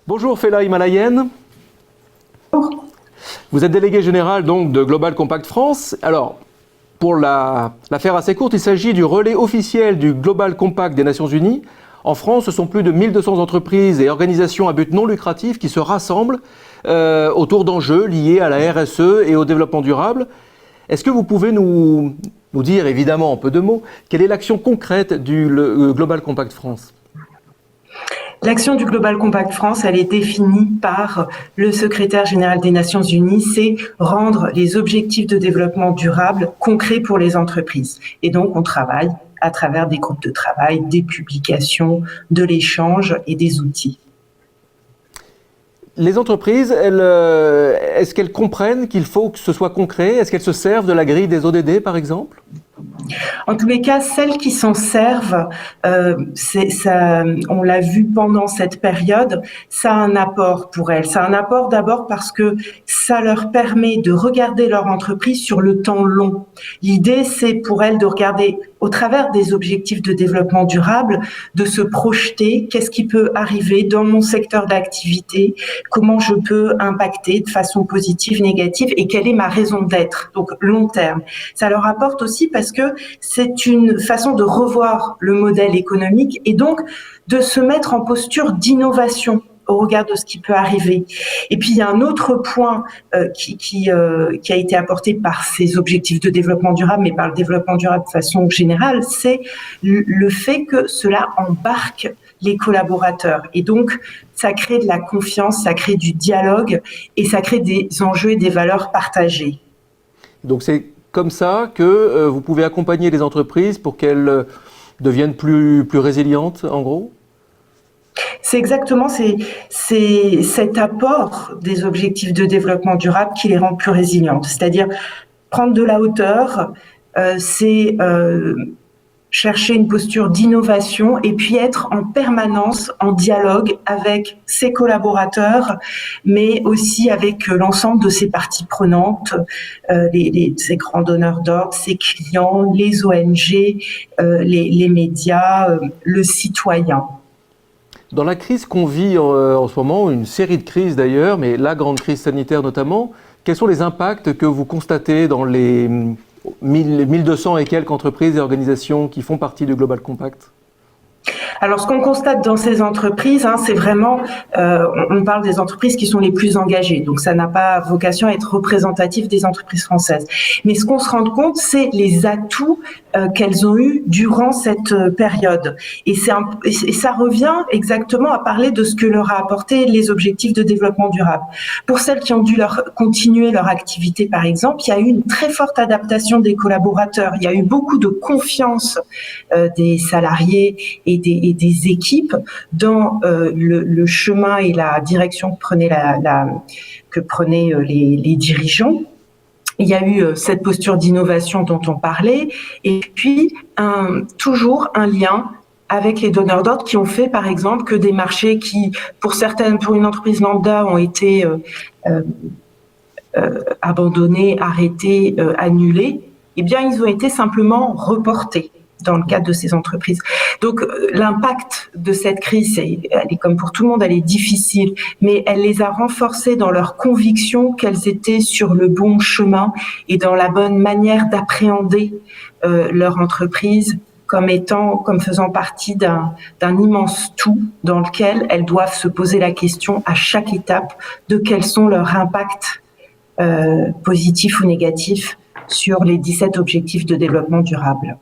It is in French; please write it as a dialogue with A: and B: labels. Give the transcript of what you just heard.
A: Bonjour Fela Himalayenne. Vous êtes délégué général donc de Global Compact France. Alors, pour la faire assez courte, il s'agit du relais officiel du Global Compact des Nations Unies. En France, ce sont plus de 1200 entreprises et organisations à but non lucratif qui se rassemblent autour d'enjeux liés à la RSE et au développement durable. Est-ce que vous pouvez nous dire, évidemment en peu de mots, quelle est l'action concrète du Global Compact France ?
B: L'action du Global Compact France, elle est définie par le secrétaire général des Nations Unies, c'est rendre les objectifs de développement durable concrets pour les entreprises. Et donc, on travaille à travers des groupes de travail, des publications, de l'échange et des outils.
A: Les entreprises, est-ce qu'elles comprennent qu'il faut que ce soit concret? Est-ce qu'elles se servent de la grille des ODD, par exemple?
B: En tous les cas, celles qui s'en servent, on l'a vu pendant cette période, ça a un apport pour elles. Ça a un apport d'abord parce que ça leur permet de regarder leur entreprise sur le temps long. L'idée, c'est pour elles de regarder au travers des objectifs de développement durable, de se projeter, qu'est-ce qui peut arriver dans mon secteur d'activité, comment je peux impacter de façon positive, négative et quelle est ma raison d'être, donc long terme. Ça leur apporte aussi parce que c'est une façon de revoir le modèle économique et donc de se mettre en posture d'innovation au regard de ce qui peut arriver. Et puis, il y a un autre point qui a été apporté par ces objectifs de développement durable, mais par le développement durable de façon générale, c'est le fait que cela embarque les collaborateurs. Et donc, ça crée de la confiance, ça crée du dialogue et ça crée des enjeux et des valeurs partagées. Donc,
A: c'est comme ça que vous pouvez accompagner les entreprises pour qu'elles deviennent plus résilientes, en gros ?
B: C'est exactement cet apport des objectifs de développement durable qui les rend plus résilientes. C'est-à-dire prendre de la hauteur, c'est chercher une posture d'innovation et puis être en permanence en dialogue avec ses collaborateurs, mais aussi avec l'ensemble de ses parties prenantes, ses grands donneurs d'ordre, ses clients, les ONG, les médias, le citoyen.
A: Dans la crise qu'on vit en ce moment, une série de crises d'ailleurs, mais la grande crise sanitaire notamment, quels sont les impacts que vous constatez dans les 1200 et quelques entreprises et organisations qui font partie du Global Compact ?
B: Alors, ce qu'on constate dans ces entreprises, c'est vraiment, on parle des entreprises qui sont les plus engagées, donc ça n'a pas vocation à être représentatif des entreprises françaises. Mais ce qu'on se rend compte, c'est les atouts qu'elles ont eus durant cette période. Et ça revient exactement à parler de ce que leur a apporté les objectifs de développement durable. Pour celles qui ont dû continuer leur activité, par exemple, il y a eu une très forte adaptation des collaborateurs. Il y a eu beaucoup de confiance des salariés et des équipes dans le chemin et la direction que prenaient les dirigeants. Il y a eu cette posture d'innovation dont on parlait, et puis toujours un lien avec les donneurs d'ordre qui ont fait, par exemple, que des marchés qui, pour une entreprise lambda, ont été abandonnés, arrêtés, annulés, eh bien, ils ont été simplement reportés dans le cadre de ces entreprises. Donc, l'impact de cette crise, elle est comme pour tout le monde, elle est difficile, mais elle les a renforcés dans leur conviction qu'elles étaient sur le bon chemin et dans la bonne manière d'appréhender leur entreprise comme faisant partie d'un immense tout dans lequel elles doivent se poser la question à chaque étape de quels sont leurs impacts positifs ou négatifs sur les 17 objectifs de développement durable.